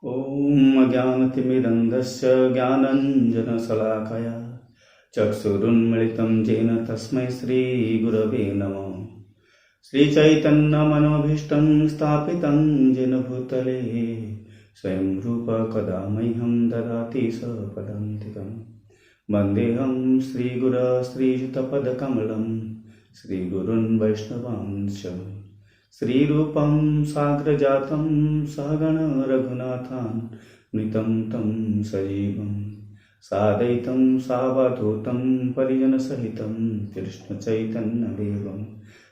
ॐ अज्ञानतिमिरन्धस्य ज्ञानञ्जनशलाकया चक्षुरुन्मिलितं येन तस्मै श्रीगुरवे नमः। श्रीचैतन्यमनोभीष्टं स्थापितं येन भूतले स्वयं रूप कदा मह्यं ददाति सपदान्तिकम्। वन्देऽहं श्रीगुरो श्रीयुतपदकमलं श्रीगुरून् वैष्णवांश्च श्रीरूपं साग्रजातं सहगण रघुनाथान्वितं तं सजीवं सादयितं सावधूतं परिजनसहितं कृष्णचैतन्यदेवं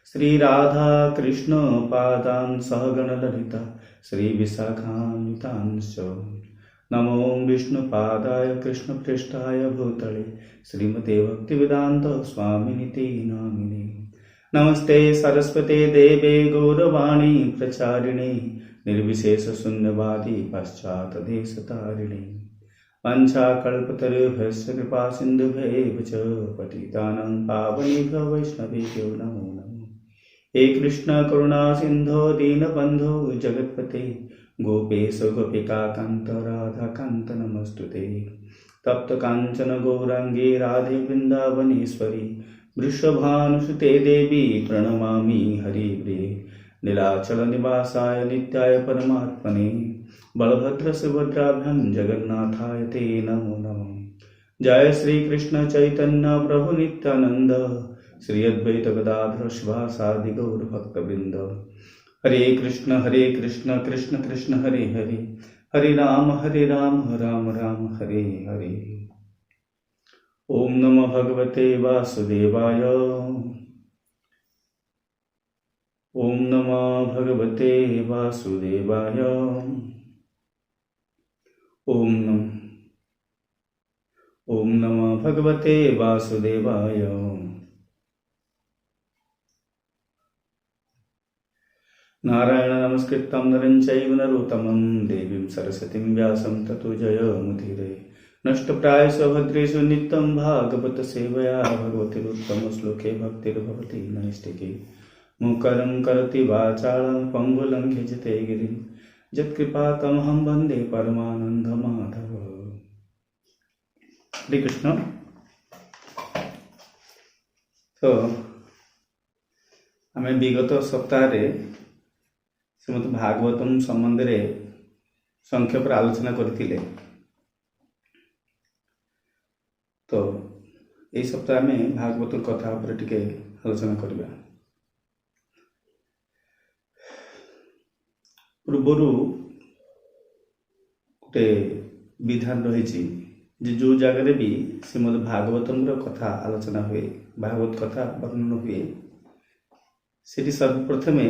श्रीराधाकृष्णपादान् सहगण ललिता श्रीविशाखान्वितांश्च। नमो विष्णुपादाय कृष्णपृष्ठाय भूतले श्रीमते भक्तिवेदान्त स्वामिनिति नामिने। नमस्ते सरस्वते देवे गौरवाणी प्रचारिणे निर्विशेष शून्यवादी पाश्चात्यदेशतारिणे वंशाकल्पतरुभ्यश्च कृपा सिन्धुभ्यैव च पतितानां पावनेभ्यो वैष्णवेभ्यो नमो नमः। हे कृष्ण करुणा सिन्धो दीनबन्धो जगत्पते गोपेश गोपिकान्त राधाकान्त नमस्तुते। तप्त काञ्चन गौराङ्गे राधे वृन्दावनेश्वरी वृषभानुसुते देवी प्रणमामि हरिप्रिये। नीलाचल निवासाय नित्याय परमात्मने बलभद्र सुभद्राभ्यां जगन्नाथाय ते नमो नमः। जय श्री कृष्ण चैतन्य प्रभु नित्यानंद श्री अद्वैत गदाधर शिवासादि गौर भक्तवृंद। हरे कृष्ण कृष्ण कृष्ण हरे हरे हरे राम राम राम हरे हरे। ओम नमो भगवते वासुदेवाय। ओम नमो भगवते वासुदेवाय। ओम नमो भगवते वासुदेवाय। नारायण नमस्कृतं नरं चैव नरोत्तमं देवीं सरस्वतीं व्यासं ततो जयमुदीरये। नष्टप्रायेषु भद्रेषु नित्यं भागवत सेवया भगवतीरुत्तमश्लोके भक्तिर्भवति नैष्टिकी। मुखरं करोति वाचालं पङ्गुलङ्घ्यजते गिरिं यत्कृपातमहं वन्दे परमानन्दमाधव। हरे कृष्ण। तो आम विगत सप्ताह श्रीमद भागवतम संबंध में संक्षेप आलोचना करथिले। तो यही सप्ताह में भागवत कथा पर टिके आलोचना करबा। पूर्वर गोटे विधान रही जो जगह भी श्रीमद भागवतम कथा आलोचना हुए, भागवत कथा वर्णन हुए, सेठी सर्वप्रथमे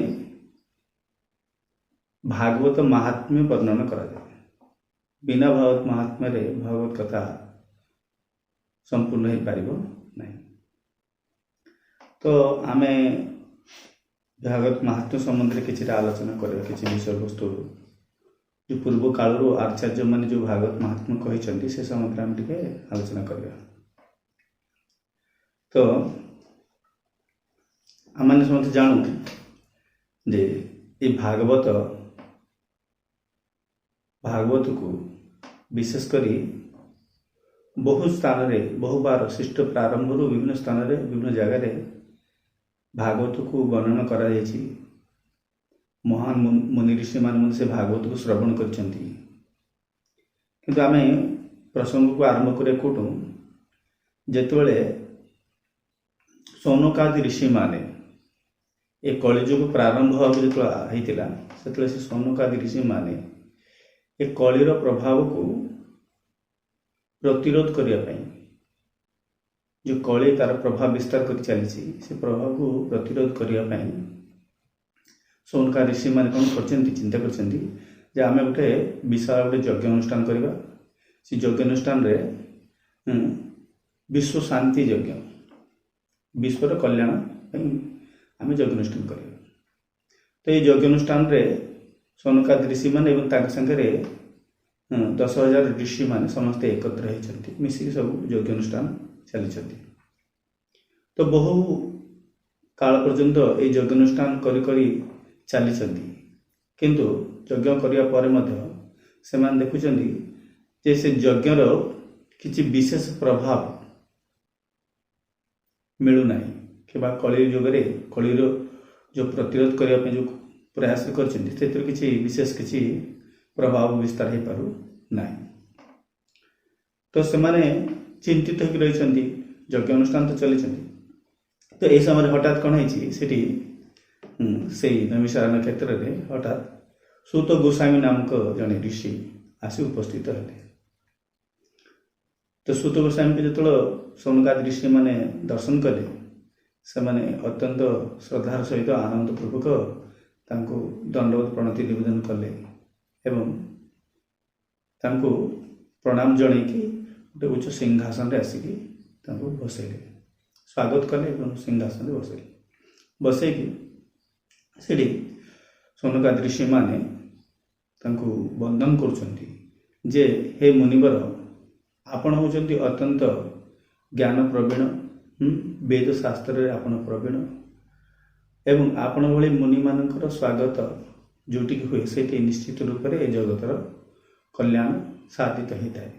भागवत महात्म्य वर्णन करा जाए। बिना भागवत महात्म्य रे भागवत कथा संपूर्ण हो पारिबो नहीं। तो आमे भागवत महात्म्य संबंध में किसी आलोचना करें, किसी विषय वस्तु जो पूर्व काल आचार्य मैंने जो भागवत महात्म्य कहते से संबंध में टिके आलोचना करिया। तो आम समस्त जानू जे ये भागवत को विशेषकर बहु स्थान रे बहु बार सृष्टि प्रारंभ विभिन्न स्थान रे विभिन्न जगह रे भागवत को वर्णन करा जायछि। महान मुनि ऋषि मान से भागवत को श्रवण करछंती। किंतु आमे प्रसंग को आरंभ करे कोटु जेतबेले सौनकादि ऋषि माने ए कलिजुग प्रारंभ होइतिला सेतले से सौनकादि ऋषि माने ए कलिर प्रभाव को प्रतिरोध करिया पई जो कली तार प्रभाव विस्तार कर चली से प्रभाव को प्रतिरोध करिया पई सौनका ऋषि माने कौन करछंती चिंता करछंती जे आमे गोटे विशाल गोटे यज्ञ अनुष्ठान करबा। से यज्ञ अनुष्ठान रे विश्व शांति यज्ञ, विश्वर कल्याण आम यज्ञ अनुष्ठान करिया। तो ये यज्ञ अनुष्ठान रे सौनकादि ऋषि माने एवं ताक संगे 10,000 ऋषि माने समस्ते एकत्र होती मिसिक सब यज्ञ अनुष्ठान चली। तो बहु काल पर्यंत ये यज्ञ अनुष्ठान करी चली किंतु यज्ञ करिया परे मध्य ସେମାନେ ଦେଖୁଛନ୍ତି ଯେ ସେ ଯଜ୍ଞର କିଛି ବିଶେଷ ପ୍ରଭାବ ମିଳୁନାହିଁ କିମ୍ବା କଳି ଯୁଗରେ କଳିର ଯେଉଁ ପ୍ରତିରୋଧ କରିବା ପାଇଁ ଯେଉଁ ପ୍ରୟାସ କରିଛନ୍ତି ସେଥିରେ କିଛି ବିଶେଷ କିଛି ପ୍ରଭାବ ବିସ୍ତାର ହେଇପାରୁ ନାହିଁ। ତ ସେମାନେ ଚିନ୍ତିତ ହୋଇକି ରହିଛନ୍ତି, ଯଜ୍ଞ ଅନୁଷ୍ଠାନ ତ ଚାଲିଛନ୍ତି। ତ ଏହି ସମୟରେ ହଠାତ୍ କ'ଣ ହେଇଛି, ସେଠି ସେଇ ନୈମିଷାରଣ୍ୟ କ୍ଷେତ୍ରରେ ହଠାତ୍ ସୁତ ଗୋସ୍ୱାମୀ ନାମକ ଜଣେ ଋଷି ଆସି ଉପସ୍ଥିତ ହେଲେ। ତ ସୁତ ଗୋସ୍ୱାମୀଙ୍କୁ ଯେତେବେଳେ ସୌନକାଦି ଋଷିମାନେ ଦର୍ଶନ କଲେ, ସେମାନେ ଅତ୍ୟନ୍ତ ଶ୍ରଦ୍ଧାର ସହିତ ଆନନ୍ଦପୂର୍ବକ ତାଙ୍କୁ ଦଣ୍ଡବତ ପ୍ରଣତି ନିବେଦନ କଲେ ଏବଂ ତାଙ୍କୁ ପ୍ରଣାମ ଜଣେଇକି ଗୋଟେ ଉଚ୍ଚ ସିଂହାସନରେ ଆସିକି ତାଙ୍କୁ ବସେଇଲେ, ସ୍ୱାଗତ କଲେ ଏବଂ ସିଂହାସନରେ ବସେଇକି ସେଠି ସୌନକାଦି ଋଷିମାନେ ତାଙ୍କୁ ବନ୍ଦନ କରୁଛନ୍ତି ଯେ ହେ ମୁନିବର, ଆପଣ ହେଉଛନ୍ତି ଅତ୍ୟନ୍ତ ଜ୍ଞାନ ପ୍ରବୀଣ, ବେଦ ଶାସ୍ତ୍ରରେ ଆପଣ ପ୍ରବୀଣ ଏବଂ ଆପଣ ଭଳି ମୁନିମାନଙ୍କର ସ୍ୱାଗତ ଯେଉଁଠିକି ହୁଏ ସେଇଠି ନିଶ୍ଚିତ ରୂପରେ ଏ ଜଗତର କଲ୍ୟାଣ ସାଧିତ ହୋଇଥାଏ।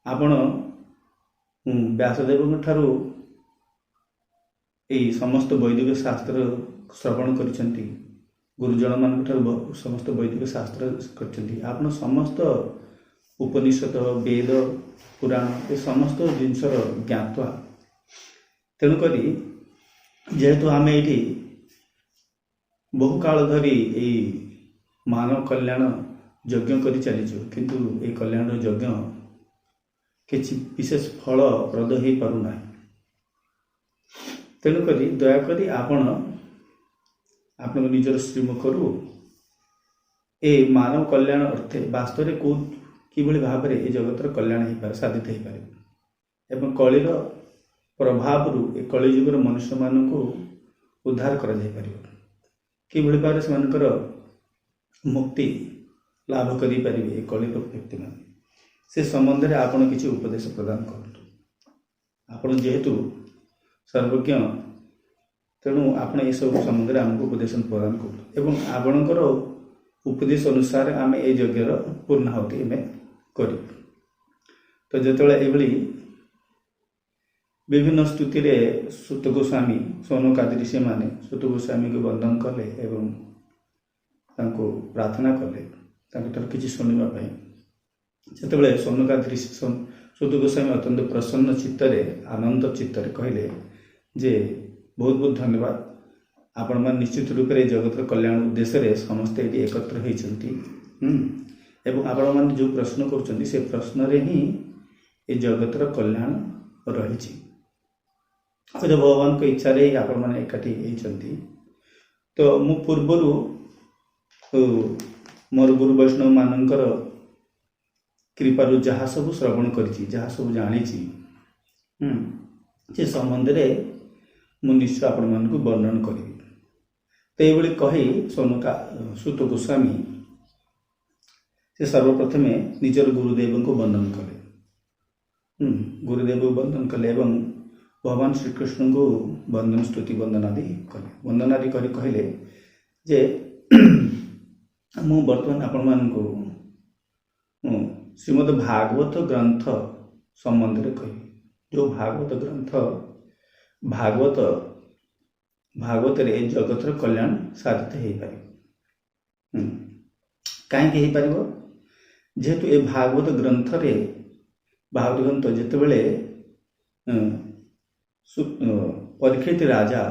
ଆପଣ ବ୍ୟାସଦେବଙ୍କ ଠାରୁ ଏହି ସମସ୍ତ ବୈଦିକ ଶାସ୍ତ୍ର ଶ୍ରବଣ କରିଛନ୍ତି, ଗୁରୁଜନମାନଙ୍କ ଠାରୁ ସମସ୍ତ ବୈଦିକ ଶାସ୍ତ୍ର କରିଛନ୍ତି। ଆପଣ ସମସ୍ତ ଉପନିଷଦ, ବେଦ, ପୁରାଣ ଏ ସମସ୍ତ ଜିନିଷର ଜ୍ଞାତ୍ୱା। ତେଣୁକରି ଯେହେତୁ ଆମେ ଏଇଠି ବହୁ କାଳ ଧରି ଏଇ ମାନବ କଲ୍ୟାଣ ଯଜ୍ଞ କରି ଚାଲିଛୁ, କିନ୍ତୁ ଏହି କଲ୍ୟାଣର ଯଜ୍ଞ କିଛି ବିଶେଷ ଫଳପ୍ରଦ ହୋଇପାରୁନାହିଁ। ତେଣୁକରି ଦୟାକରି ଆପଣ ଆପଣଙ୍କ ନିଜର ଶ୍ରୀମୁଖରୁ ଏ ମାନବ କଲ୍ୟାଣ ଅର୍ଥେ ବାସ୍ତବରେ କିଭଳି ଭାବରେ ଏ ଜଗତର କଲ୍ୟାଣ ହେଇପାରେ, ସାଧିତ ହେଇପାରିବ ଏବଂ କଳିର ପ୍ରଭାବରୁ ଏ କଳିଯୁଗର ମନୁଷ୍ୟମାନଙ୍କୁ ଉଦ୍ଧାର କରାଯାଇପାରିବ, କିଭଳି ଭାବରେ ସେମାନଙ୍କର ମୁକ୍ତି ଲାଭ କରିପାରିବେ ଏ କଳିର ବ୍ୟକ୍ତିମାନେ, ସେ ସମ୍ବନ୍ଧରେ ଆପଣ କିଛି ଉପଦେଶ ପ୍ରଦାନ କରନ୍ତୁ। ଆପଣ ଯେହେତୁ ସର୍ବଜ୍ଞ, ତେଣୁ ଆପଣ ଏସବୁ ସମ୍ବନ୍ଧରେ ଆମକୁ ଉପଦେଶ ପ୍ରଦାନ କରନ୍ତୁ ଏବଂ ଆପଣଙ୍କର ଉପଦେଶ ଅନୁସାରେ ଆମେ ଏ ଯଜ୍ଞର ପୂର୍ଣ୍ଣାହୁତି ଆମେ କରିବୁ। ତ ଯେତେବେଳେ ଏଭଳି ବିଭିନ୍ନ ସ୍ତୁତିରେ ସୁତ ଗୋସ୍ୱାମୀ, ସୌନକାଦି ଋଷିମାନେ ସୁତ ଗୋସ୍ୱାମୀଙ୍କୁ ବନ୍ଦନ କଲେ ଏବଂ ତାଙ୍କୁ ପ୍ରାର୍ଥନା କଲେ ତାଙ୍କଠାରୁ କିଛି ଶୁଣିବା ପାଇଁ। ଯେତେବେଳେ ସୌନକାଦି ଋଷି ସୁତ ଗୋସ୍ୱାମୀ ଅତ୍ୟନ୍ତ ପ୍ରସନ୍ନ ଚିତ୍ତରେ, ଆନନ୍ଦ ଚିତ୍ତରେ କହିଲେ ଯେ ବହୁତ ବହୁତ ଧନ୍ୟବାଦ, ଆପଣମାନେ ନିଶ୍ଚିତ ରୂପରେ ଏ ଜଗତର କଲ୍ୟାଣ ଉଦ୍ଦେଶ୍ୟରେ ସମସ୍ତେ ଏଠି ଏକତ୍ର ହୋଇଛନ୍ତି ଏବଂ ଆପଣମାନେ ଯେଉଁ ପ୍ରଶ୍ନ କରୁଛନ୍ତି ସେ ପ୍ରଶ୍ନରେ ହିଁ ଏ ଜଗତର କଲ୍ୟାଣ ରହିଛି। ହয়তো ଭଗବାନଙ୍କ ଇଚ୍ଛାରେ ହିଁ ଆପଣମାନେ ଏକାଠି ହେଇଛନ୍ତି। ତ ମୁଁ ପୂର୍ବରୁ ମୋର ଗୁରୁ ବୈଷ୍ଣବ ମାନଙ୍କର କୃପାରୁ ଯାହା ସବୁ ଶ୍ରବଣ କରିଛି, ଯାହା ସବୁ ଜାଣିଛି ସେ ସମ୍ବନ୍ଧରେ ମୁଁ ନିଶ୍ଚୟ ଆପଣମାନଙ୍କୁ ବର୍ଣ୍ଣନ କରିବି। ତ ଏଇଭଳି କହି ସୁତ ଗୋସ୍ୱାମୀ ସେ ସର୍ବପ୍ରଥମେ ନିଜର ଗୁରୁଦେବଙ୍କୁ ବନ୍ଦନ କଲେ, ଗୁରୁଦେବଙ୍କୁ ବନ୍ଦନ କଲେ ଏବଂ ଭଗବାନ ଶ୍ରୀକୃଷ୍ଣଙ୍କୁ ବନ୍ଦନ ସ୍ତୁତି ବନ୍ଦନାଦି କଲେ। ବନ୍ଦନାଦି କରି କହିଲେ ଯେ ମୁଁ ବର୍ତ୍ତମାନ ଆପଣମାନଙ୍କୁ ଶ୍ରୀମଦ ଭାଗବତ ଗ୍ରନ୍ଥ ସମ୍ବନ୍ଧରେ କହିବି। ଯେଉଁ ଭାଗବତ ଗ୍ରନ୍ଥ, ଭାଗବତରେ ଏ ଜଗତର କଲ୍ୟାଣ ସାଧିତ ହେଇପାରିବ। କାହିଁକି ହେଇପାରିବ? ଯେହେତୁ ଏ ଭାଗବତ ଗ୍ରନ୍ଥରେ, ଭାଗବତ ଗ୍ରନ୍ଥ ଯେତେବେଳେ ପରୀକ୍ଷିତ ରାଜା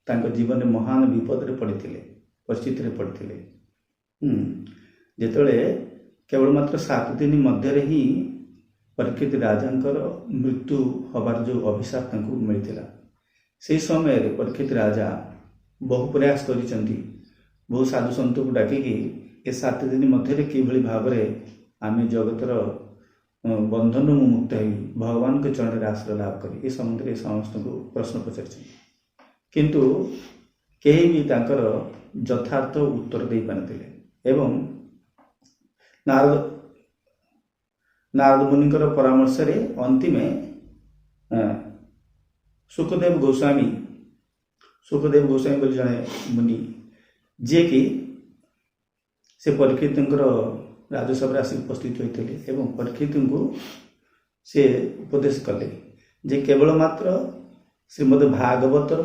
ତାଙ୍କ ଜୀବନରେ ମହାନ ବିପଦରେ ପଡ଼ିଥିଲେ, ପରିସ୍ଥିତିରେ ପଡ଼ିଥିଲେ, ଯେତେବେଳେ କେବଳ ମାତ୍ର 7 ଦିନ ମଧ୍ୟରେ ହିଁ ପରୀକ୍ଷିତ ରାଜାଙ୍କର ମୃତ୍ୟୁ ହେବାର ଯେଉଁ ଅଭିଶାପ ତାଙ୍କୁ ମିଳିଥିଲା, ସେହି ସମୟରେ ପରୀକ୍ଷିତ ରାଜା ବହୁ ପ୍ରୟାସ କରିଛନ୍ତି, ବହୁ ସାଧୁ ସନ୍ତକୁ ଡାକିକି ଏ 7 ଦିନ ମଧ୍ୟରେ କିଭଳି ଭାବରେ ଆମେ ଜଗତର ବନ୍ଧନରୁ ମୁକ୍ତ ହୋଇ ଭଗବାନଙ୍କ ଚରଣରେ ଆଶ୍ରୟ ଲାଭ କରି ଏ ସମ୍ବନ୍ଧରେ ସମସ୍ତଙ୍କୁ ପ୍ରଶ୍ନ ପଚାରିଛନ୍ତି, କିନ୍ତୁ କେହି ବି ତାଙ୍କର ଯଥାର୍ଥ ଉତ୍ତର ଦେଇପାରିନଥିଲେ ଏବଂ ନାରଦ ମୁନିଙ୍କର ପରାମର୍ଶରେ ଅନ୍ତିମେ ସୁଖଦେବ ଗୋସ୍ୱାମୀ ବୋଲି ଜଣେ ମୁନି, ଯିଏକି ସେ ପରୀକ୍ଷିତଙ୍କର राजसभा आसी उपस्थित होते एवं परीक्षित को से उपदेश कले जे केवल मात्र श्रीमद भागवतर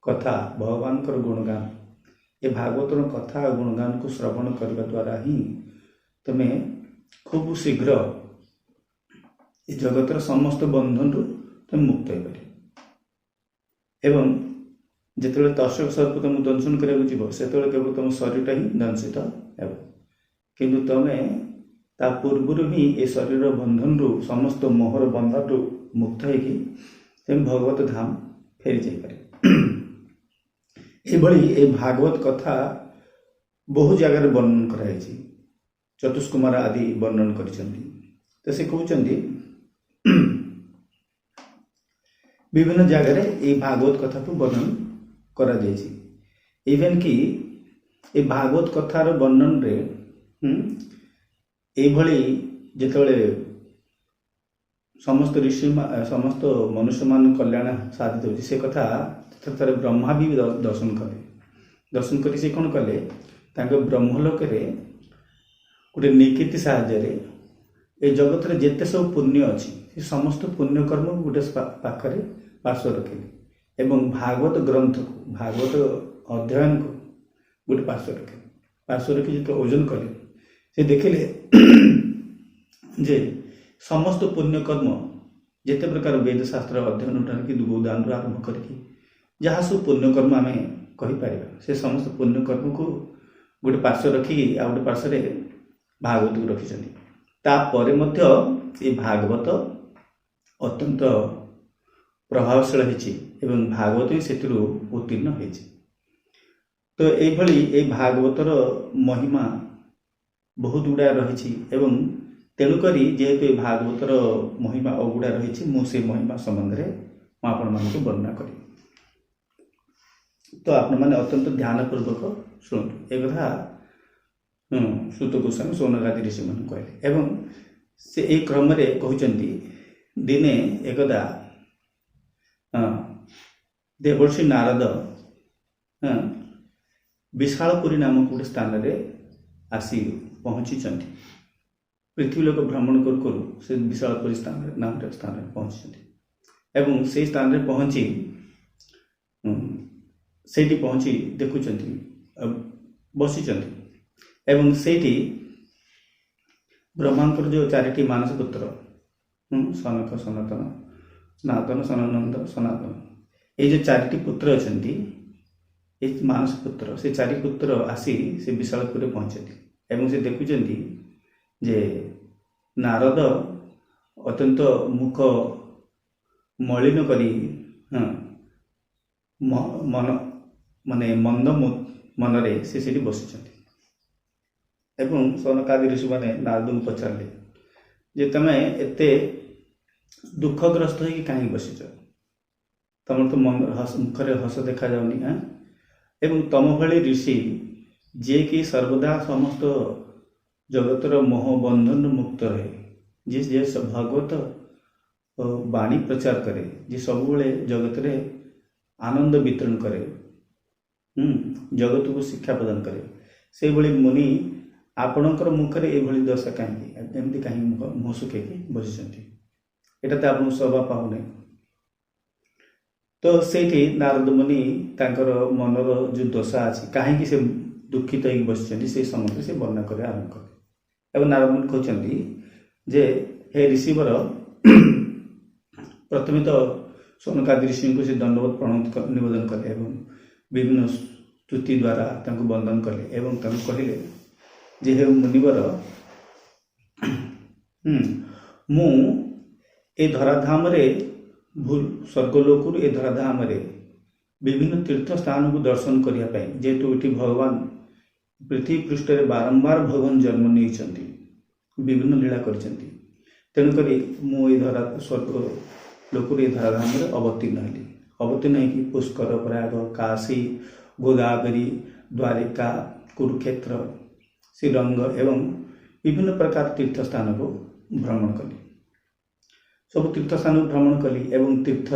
कथा भगवान गुणगान ये भागवतर कथा गुणगान को श्रवण करने द्वारा ही तुम्हें खूब शीघ्र ये जगतर समस्त बंधन रु तुम मुक्त हो पार एवं जिते तर्शक सर्प तुम दंशन कराया से केवल तुम शरीर ही दंशित हो किंतु तुम्हें ता पूर्व ही ए शरीर बंधन रु समस्त मोहर बंधन रु मुक्त होगी तुम भगवत धाम फेरी जापर ये भागवत कथा बहु जगार वर्णन कराई चतुष्कुमार आदि वर्णन कर से कहते विभिन्न जगार ये भागवत कथा को वर्णन करा इवेन कि ये भागवत कथार वर्णन रे जिते समस्त ऋषि समस्त मनुष्य मान कल्याण साधित होती से कथा तर ब्रह्मा भी दर्शन कर से कौन कले ब्रह्मलोक गोटे निकृति साहाय्य ए जगत रे जेते सब पुण्य अच्छी समस्त पुण्य कर्म को गोटे पाखरे पार्श्व रखिले एवं भागवत ग्रंथ को भागवत अध्ययन को गोटे पार्श्व रखी जो ओजन कले से देखिले जे समस्त पुण्य कर्म जिते प्रकार वेद शास्त्र अध्ययन उठान कि गोदान आरंभ करके जहाँ सब पुण्य कर्म आम कहीपर से समस्त पुण्य कर्म को गोटे पार्श्व रखिकी आ गोटे पार्श्व भागवत को रखिंट ये भागवत अत्यंत प्रभावशील एवं भागवत ही से उत्तीर्ण हो तो ये भागवतर महिमा बहुत गुड़ा रही तेणुक जेहेतु ये भागवतर महिमा अगुड़ा रही मुझे महिमा संबंध में आपण मान वर्णना करी तो आपण मैंने अत्यंत ध्यानपूर्वक शुणु एक कथा सूत गोस्वामी सौनकादि ऋषि मन कहले एवं से एक क्रम कहते दिने एकदा देवर्षि नारद विशालपुरी नामक गोटे स्थान में आसी पहुँची पृथ्वी लोक भ्रमण करू से विशालपुरी स्थान नाम स्थान में पहुँची एवं से स्थान में पहुँची से पहुँची देखुं बसी एवं से ब्रह्मांकर जो चारिटी मानस पुत्र सनक सनातन सनातन सनानंद सनातन ये जो चारिटी पुत्र अच्छा ये मानस पुत्र से चारि पुत्र आसी से विशालपुर पहुँचती एवं से देखुं जे नारद अत्यंत मुख मलिन करी मन माने मंद मनरे से बसी एवं सनकादि ऋषि मैंने नारद को पचारे जे तमें एते दुखग्रस्त हो कहीं बसीच तुम तो मन मुखरे हस देखा जाऊनी एवं तुम भली ऋषि जे कि सर्वदा समस्त जगतर मोह बंधन मुक्त रहे जे भगवत वाणी प्रचार करे जे सब जगत रे आनंद वितरण करे जगत को शिक्षा प्रदान करे से भली मुनि आपणकर मुखरे ये दशा कहीं एमती कहीं मुह सुखेकी बसी यहाँ तो आपको शोभा पाऊना तो से नारद मुनि मनर जो दशा अच्छी कहीं से दुखित हो बसी से समय से वर्णना कर आरंभ कले एवं नारद मुनि कहते जे हे ऋषिवर प्रथम तो सौनकादि ऋषि को से दंडवत प्रणत निवेदन कले एवं विभिन्न स्तुति द्वारा वंदन कले एवं कहले जे हे मुनिवर मु ए धराधाम रे भूल स्वर्गलोक ए धराधाम रे विभिन्न तीर्थ स्थान को दर्शन करने जेहेतु ये भगवान पृथ्वी पृष्ठ रे बारंबार भगवान जन्म नहीं विभिन्न लीला करछंती तेणुक मुझे धरा स्वर्ग लोक धराधाम रे अवतीर्ण है पुष्कर प्रयाग काशी गोदावरी द्वारिका कुरुक्षेत्र श्रीरंग एवं विभिन्न प्रकार तीर्थ स्थान को भ्रमण कली सब तीर्थ स्थान को भ्रमण कली एवं तीर्थ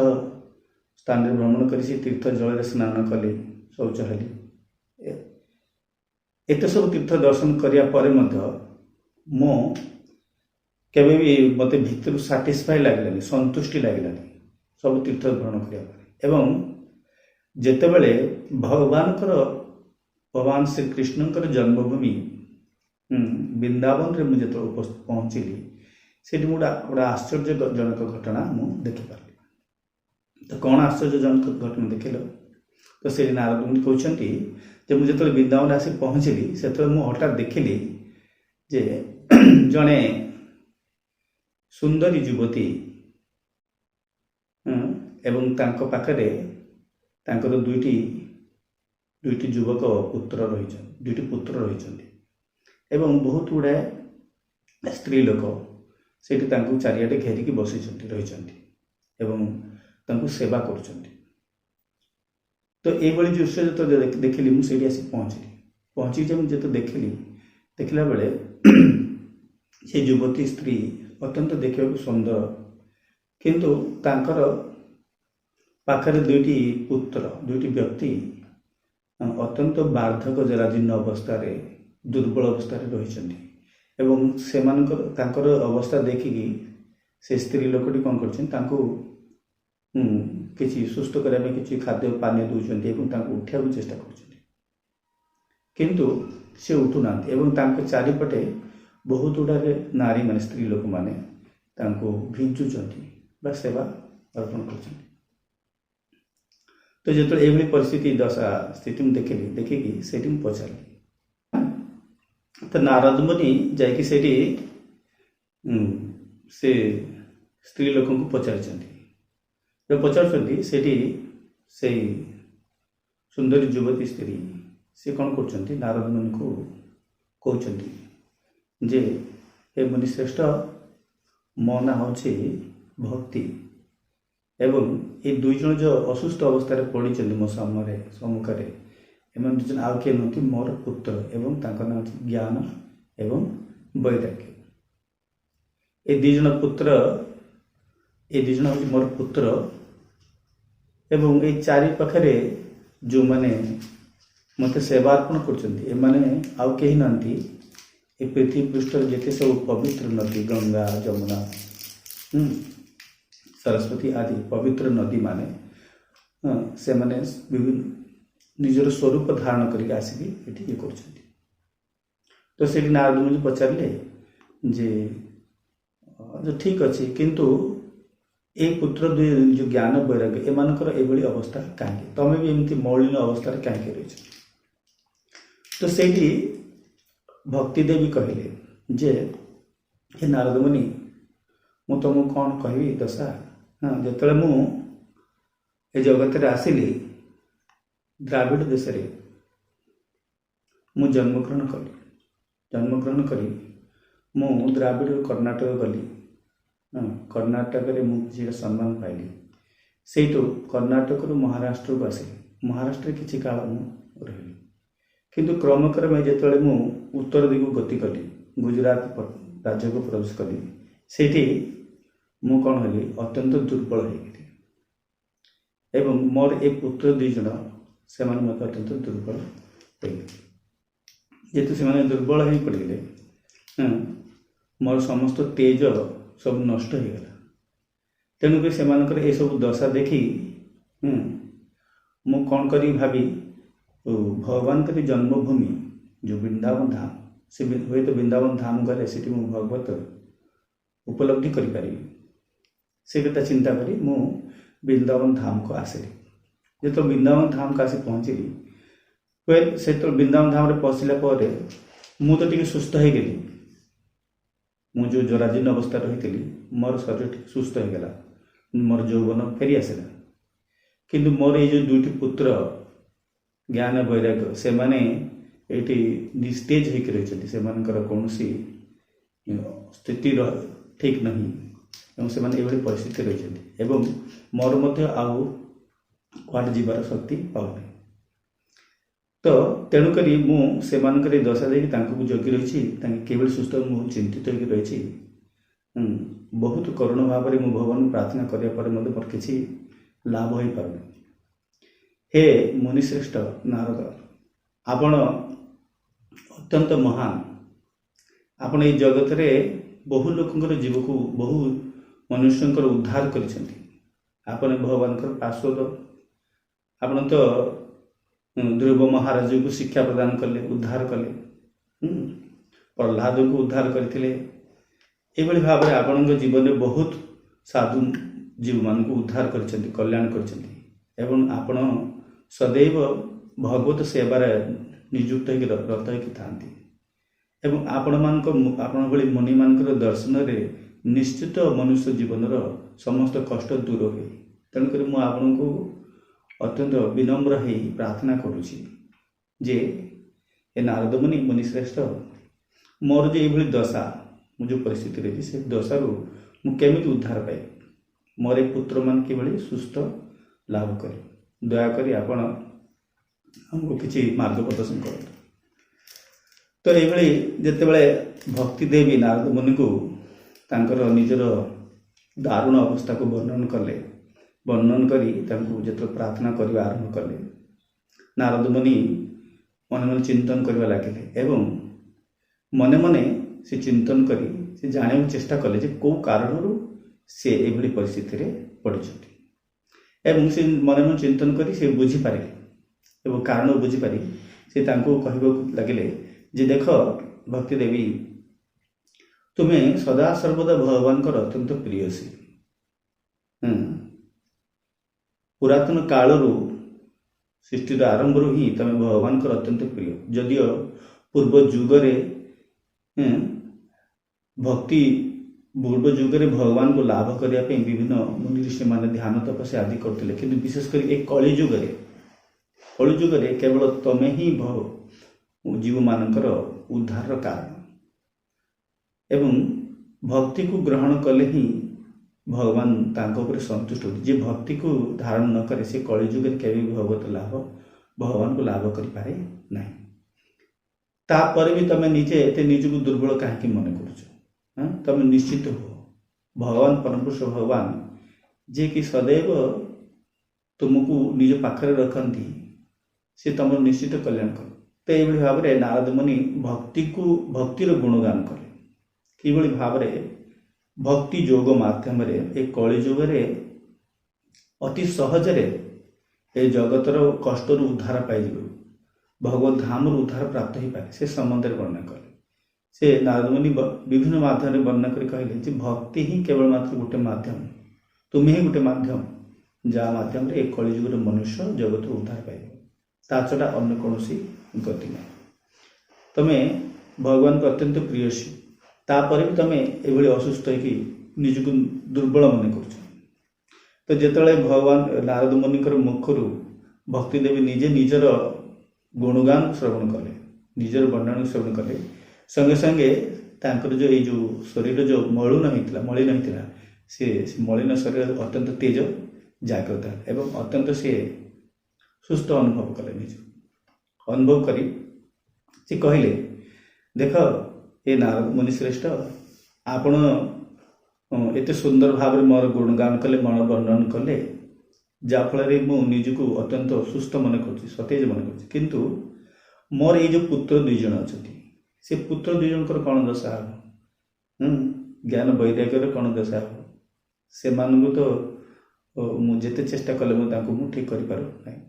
स्थान में भ्रमण कर तीर्थ जल स्नान कली शौच हेली एत सब तीर्थ दर्शन करिया परे मध्य मो केबे भी मते भितर साटिस्फाई लागलानी, संतुष्टि लागलानी सब तीर्थ भ्रमण करिया परे। एवं जेतेबेले भगवान श्री कृष्णकर जन्मभूमि वृंदावन रे मुझे पहुंचली से गोटे आश्चर्यजनक घटना मु देखिपारि। तो कौन आश्चर्यजनक घटना देखिल, तो से नारद मुनि कहते जे मुझे जो वृंदावन आसी पहुंचली से हठात देखिली जे जड़े सुंदरी युवती एवं तांको पाखरे तांकर दुईटी युवक पुत्र रही, दुईटी पुत्र रही एवं बहुत गुड़ाए स्त्री लोक से चारियाटे घेरिकी बसी रही एवं तांको सेवा करुछंती। तो ये दृश्य जो देखिली मुझे आसी पहुँची जो तो देखला बेले से युवती स्त्री अत्यंत देखा सुंदर, किंतु तांकर पाखरे दुईटी पुत्र दुईटी व्यक्ति अत्यंत बार्धक जराजीर्ण अवस्था दुर्बल अवस्था रही एवं तांकर अवस्था देखिकी से स्त्री लोकटी कौन कर किसी सुस्थ करने किसी खाद्य पानी दौरान उठा चेष्टा कर, किंतु से उठुना एवं चारिपटे बहुत गुड़ारे नारी मान स्त्री लोक मैंने भिजुंट सेवा अर्पण कर। तो जो ये परिस्थिति दशा स्थिति देखिकी से पचारि तो नारद मुनि जाकि से स्त्री लोक पचार से सुंदरी युवती स्त्री से कौन कर नारद मुनि को कहते जे हे मुनिश्रेष्ठ मो ना हूँ भक्ति एवं ये दुई जन जो असुस्थ अवस्था पड़ी मो सम्मुखें एम दुजन आउ किए नुहति मोर पुत्र एवं नाम ज्ञान एवं वैराग्य। ये दुजन पुत्र ये दुजन हूँ मोर पुत्र एवं ये चारि पाखे जो मैंने मत सेवार्पण कर आउ कहीं नांती ये पृथ्वी पृष्ठ जिते सब पवित्र नदी गंगा जमुना सरस्वती आदि पवित्र नदी माने से माने विभिन्न निजर स्वरूप धारण करके आसिक ये कर। तो से नारद मुनि पचारे जे जो ठीक अच्छे किंतु ए पुत्र दुई जो ज्ञान वैराग्य एमानकर एभली अवस्था कहीं तमें भी एमती मौलिन अवस्था कहीं रही। तो से भक्ति देवी कहले जे हे नारद मुनि मु तुमको कौन कहि दशा हाँ जो मु जगत आसिली द्राविड़ देश मु जन्मग्रहण करी मु द्राविड़ कर्णाटक गली कर्णाटक मुझे सम्मान पाइली से कर्णाटक महाराष्ट्र को आसिली महाराष्ट्र किसी काल मु रही किंतु क्रमक्रमे जो मु उत्तर दिगु गति कली गुजरात राज्य को प्रवेश कली से मु कौन हली अत्यंत दुर्बल हो एवं मोर ए पुत्र दुई जन से अत्यंत दुर्बल जेतु से दुर्बल हो पड़े मोर समस्त तेज सब नष्ट हो गला तेणुक से सब दशा देखी मु कौन करी भावी भगवान का जन्मभूमि जो वृंदावन धाम से हुए तो वृंदावन धाम गले से भगवत उपलब्धि करी से कथा चिंता करी मु वृंदावन धाम को आसिली जो वृंदावन धाम को आसी पहुँचली हुए से तो वृंदावन धाम रे पहुँचला मु तो टी सुस्थ हो गली मु जो जराजीर्ण अवस्था रही मोर शरीर सुस्थ हो गला मोर यौवन फेरी आसला किंतु मोर ये जो दुईटी पुत्र ज्ञान वैराग्य से माने ये निस्तेज होकर रही से कौन स्थिति ठीक नहीं एवं से माने परिस्थिति रही एवं मोर मध्य आउ कुआडे जीवार शक्ति पाऊनी तो तेणुक मुझे दशा देखिए जगी रही केवल सुस्थ बहुत चिंतित होकर रही बहुत करुण भाव में भगवान प्रार्थना करने पर मोर किसी लाभ हो पारे। हे मुनिश्रेष्ठ नारद आपण ଅତ୍ୟନ୍ତ ମହାନ। ଆପଣ ଏଇ ଜଗତରେ ବହୁ ଲୋକଙ୍କର ଜୀବକୁ ବହୁ ମନୁଷ୍ୟଙ୍କର ଉଦ୍ଧାର କରିଛନ୍ତି। ଆପଣ ଭଗବାନଙ୍କର ପାର୍ଶ୍ୱଦ। ଆପଣ ତ ଧ୍ରୁବ ମହାରାଜକୁ ଶିକ୍ଷା ପ୍ରଦାନ କଲେ, ଉଦ୍ଧାର କଲେ, ପ୍ରହ୍ଲାଦଙ୍କୁ ଉଦ୍ଧାର କରିଥିଲେ। ଏଭଳି ଭାବରେ ଆପଣଙ୍କ ଜୀବନରେ ବହୁତ ସାଧୁ ଜୀବମାନଙ୍କୁ ଉଦ୍ଧାର କରିଛନ୍ତି, କଲ୍ୟାଣ କରିଛନ୍ତି ଏବଂ ଆପଣ ସଦୈବ ଭଗବତ ସେବାରେ ନିଯୁକ୍ତ ହୋଇକି ରତ ହୋଇକି ଥାନ୍ତି ଏବଂ ଆପଣଙ୍କ ଭଳି ମୁନିମାନଙ୍କର ଦର୍ଶନରେ ନିଶ୍ଚିତ ମନୁଷ୍ୟ ଜୀବନର ସମସ୍ତ କଷ୍ଟ ଦୂର ହୁଏ। ତେଣୁକରି ମୁଁ ଆପଣଙ୍କୁ ଅତ୍ୟନ୍ତ ବିନମ୍ର ହୋଇ ପ୍ରାର୍ଥନା କରୁଛି ଯେ ଏ ନାରଦ ମୁନି ଶ୍ରେଷ୍ଠ, ମୋର ଯେ ଏଇଭଳି ଦଶା, ମୁଁ ଯେଉଁ ପରିସ୍ଥିତିରେ ଅଛି ସେ ଦଶାରୁ ମୁଁ କେମିତି ଉଦ୍ଧାର ପାଇବି, ମୋର ଏ ପୁତ୍ରମାନେ କିଭଳି ସୁସ୍ଥ ଲାଭ କରେ, ଦୟାକରି ଆପଣ ଆମକୁ କିଛି ମାର୍ଗ ପ୍ରଦର୍ଶନ କରନ୍ତୁ। ତ ଏଇଭଳି ଯେତେବେଳେ ଭକ୍ତି ଦେବୀ ନାରଦ ମୁନିଙ୍କୁ ତାଙ୍କର ନିଜର ଦାରୁଣ ଅବସ୍ଥାକୁ ବର୍ଣ୍ଣନ କରି ତାଙ୍କୁ ଯେତେବେଳେ ପ୍ରାର୍ଥନା କରିବା ଆରମ୍ଭ କଲେ, ନାରଦ ମୁନି ମନେ ମନେ ଚିନ୍ତନ କରିବା ଲାଗିଲେ ଏବଂ ମନେ ମନେ ସେ ଚିନ୍ତନ କରି ସେ ଜାଣିବାକୁ ଚେଷ୍ଟା କଲେ ଯେ କେଉଁ କାରଣରୁ ସେ ଏଭଳି ପରିସ୍ଥିତିରେ ପଡ଼ିଛନ୍ତି ଏବଂ ସେ ମନେ ମନେ ଚିନ୍ତନ କରି ସେ ବୁଝିପାରିଲେ ଏବଂ କାରଣ ବୁଝିପାରି ସେ ତାଙ୍କୁ କହିବାକୁ ଲାଗିଲେ ଯେ ଦେଖ ଭକ୍ତି ଦେବୀ, ତୁମେ ସଦା ସର୍ବଦା ଭଗବାନଙ୍କର ଅତ୍ୟନ୍ତ ପ୍ରିୟସୀ। ପୁରାତନ କାଳରୁ ସୃଷ୍ଟିର ଆରମ୍ଭରୁ ହିଁ ତମେ ଭଗବାନଙ୍କର ଅତ୍ୟନ୍ତ ପ୍ରିୟ। ଯଦିଓ ପୂର୍ବ ଯୁଗରେ ଭଗବାନଙ୍କୁ ଲାଭ କରିବା ପାଇଁ ବିଭିନ୍ନ ମୁନି ଋଷିମାନେ ଧ୍ୟାନ ତପସ୍ୟା ଆଦି କରୁଥିଲେ, କିନ୍ତୁ ବିଶେଷ କରି ଏ କଳିଯୁଗରେ କେବଳ ତମେ ହିଁ ଜୀବମାନଙ୍କର ଉଦ୍ଧାରର କାରଣ ଏବଂ ଭକ୍ତିକୁ ଗ୍ରହଣ କଲେ ହିଁ ଭଗବାନ ତାଙ୍କ ଉପରେ ସନ୍ତୁଷ୍ଟ ହୁଅନ୍ତି। ଯିଏ ଭକ୍ତିକୁ ଧାରଣ ନ କରେ ସେ କଳିଯୁଗରେ କେବେ ଭଗବାନଙ୍କୁ ଲାଭ କରିପାରେ ନାହିଁ। ତାପରେ ବି ତମେ ନିଜେ ଏତେ ନିଜକୁ ଦୁର୍ବଳ କାହିଁକି ମନେ କରୁଛ? ତମେ ନିଶ୍ଚିତ ହୁଅ, ଭଗବାନ ପରମପୁରୁଷ ଭଗବାନ ଯିଏକି ସଦୈବ ତୁମକୁ ନିଜ ପାଖରେ ରଖନ୍ତି, ସେ ତମର ନିଶ୍ଚିତ କଲ୍ୟାଣ କରେ। ତ ଏଇଭଳି ଭାବରେ ନାରଦ ମୁନି ଭକ୍ତିର ଗୁଣଗାନ କଲେ। କିଭଳି ଭାବରେ ଭକ୍ତି ଯୋଗ ମାଧ୍ୟମରେ ଏ କଳିଯୁଗରେ ଅତି ସହଜରେ ଏ ଜଗତର କଷ୍ଟରୁ ଉଦ୍ଧାର ପାଇଯିବ, ଭଗବତ ଧାମରୁ ଉଦ୍ଧାର ପ୍ରାପ୍ତ ହୋଇପାରେ, ସେ ସମ୍ବନ୍ଧରେ ବର୍ଣ୍ଣନା କଲେ। ସେ ନାରଦ ମୁନି ବିଭିନ୍ନ ମାଧ୍ୟମରେ ବର୍ଣ୍ଣନା କରି କହିଲେ ଯେ ଭକ୍ତି ହିଁ କେବଳ ମାତ୍ର ଗୋଟେ ମାଧ୍ୟମ, ତୁମେ ହିଁ ଗୋଟେ ମାଧ୍ୟମ ଯାହା ମାଧ୍ୟମରେ ଏ କଳିଯୁଗର ମନୁଷ୍ୟ ଜଗତରୁ ଉଦ୍ଧାର ପାଇବ, ତା ଛଡ଼ା ଅନ୍ୟ କୌଣସି ଗତି ନାହିଁ। ତମେ ଭଗବାନଙ୍କ ଅତ୍ୟନ୍ତ ପ୍ରିୟସୀ, ତାପରେ ବି ତମେ ଏଭଳି ଅସୁସ୍ଥ ହେଇକି ନିଜକୁ ଦୁର୍ବଳ ମନେ କରୁଛ। ତ ଯେତେବେଳେ ଭଗବାନ ନାରଦ ମୁନିଙ୍କର ମୁଖରୁ ଭକ୍ତି ଦେବୀ ନିଜେ ନିଜର ଗୁଣଗାନ ଶ୍ରବଣ କଲେ, ନିଜର ବର୍ଣ୍ଣନା ଶ୍ରବଣ କଲେ, ସଙ୍ଗେ ସଙ୍ଗେ ତାଙ୍କର ଏଇ ଯେଉଁ ଶରୀର ଯେଉଁ ମଳିନ ହେଇଥିଲା ସେ ମଳିନ ଶରୀର ଅତ୍ୟନ୍ତ ତେଜ ଜାଗ୍ରତ ହେଲା ଏବଂ ଅତ୍ୟନ୍ତ ସେ ସୁସ୍ଥ ଅନୁଭବ କଲେ। ଅନୁଭବ କରି ସେ କହିଲେ, ଦେଖ ଏ ନାରଦ ମୁନି ଶ୍ରେଷ୍ଠ, ଆପଣ ଏତେ ସୁନ୍ଦର ଭାବରେ ମୋର ଗୁଣଗାନ କଲେ, ମୋର ବର୍ଣ୍ଣନ କଲେ, ଯାହାଫଳରେ ମୁଁ ନିଜକୁ ଅତ୍ୟନ୍ତ ସୁସ୍ଥ ମନେ କରୁଛି, ସତେଜ ମନେ କରୁଛି। କିନ୍ତୁ ମୋର ଏଇ ଯେଉଁ ପୁତ୍ର 2 ଜଣ ଅଛନ୍ତି, ସେ ପୁତ୍ର 2 ଜଣଙ୍କର କ'ଣ ଦଶା ହେବ? ଜ୍ଞାନ ବୈରାଗ୍ୟର କ'ଣ ଦଶା ହେବ? ସେମାନଙ୍କୁ ତ ମୁଁ ଯେତେ ଚେଷ୍ଟା କଲେ ମୁଁ ତାଙ୍କୁ ଠିକ୍ କରିପାରୁ ନାହିଁ।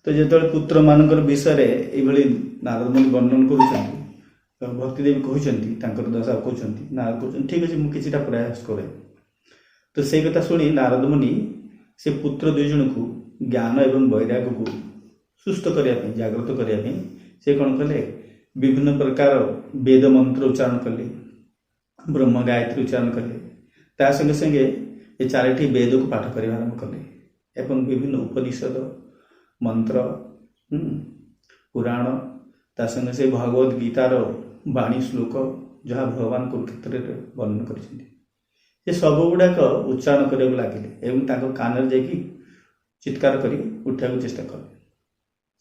ତ ଯେତେବେଳେ ପୁତ୍ରମାନଙ୍କର ବିଷୟରେ ଏଇଭଳି ନାରଦ ମୁନି ବର୍ଣ୍ଣନ କରୁଛନ୍ତି, ଭକ୍ତି ଦେବୀ କହୁଛନ୍ତି ତାଙ୍କର ଦଶା କହୁଛନ୍ତି, ନାରଦ କହୁଛନ୍ତି ଠିକ୍ ଅଛି, ମୁଁ କିଛିଟା ପ୍ରୟାସ କରେ। ତ ସେଇ କଥା ଶୁଣି ନାରଦ ମୁନି ସେ ପୁତ୍ର 2 ଜଣଙ୍କୁ ଜ୍ଞାନ ଏବଂ ବୈରାଗ୍ୟକୁ ସୁସ୍ଥ କରିବା ପାଇଁ, ଜାଗ୍ରତ କରିବା ପାଇଁ ସେ କ'ଣ କଲେ, ବିଭିନ୍ନ ପ୍ରକାର ବେଦ ମନ୍ତ୍ର ଉଚ୍ଚାରଣ କଲେ, ବ୍ରହ୍ମ ଗାୟତ୍ରୀ ଉଚ୍ଚାରଣ କଲେ, ତା ସଙ୍ଗେ ସଙ୍ଗେ ଏ 4ଟି ବେଦକୁ ପାଠ କରିବା ଆରମ୍ଭ କଲେ ଏବଂ ବିଭିନ୍ନ ଉପନିଷଦ ମନ୍ତ୍ର, ପୁରାଣ, ତା ସଙ୍ଗେ ସେ ଭଗବତ ଗୀତାର ବାଣୀ ଶ୍ଲୋକ ଯାହା ଭଗବାନ କୁରୁକ୍ଷେତ୍ରରେ ବର୍ଣ୍ଣନା କରିଛନ୍ତି, ସେ ସବୁଗୁଡ଼ାକ ଉଚ୍ଚାରଣ କରିବାକୁ ଲାଗିଲେ ଏବଂ ତାଙ୍କ କାନରେ ଯାଇକି ଚିତ୍କାର କରି ଉଠିବାକୁ ଚେଷ୍ଟା କଲେ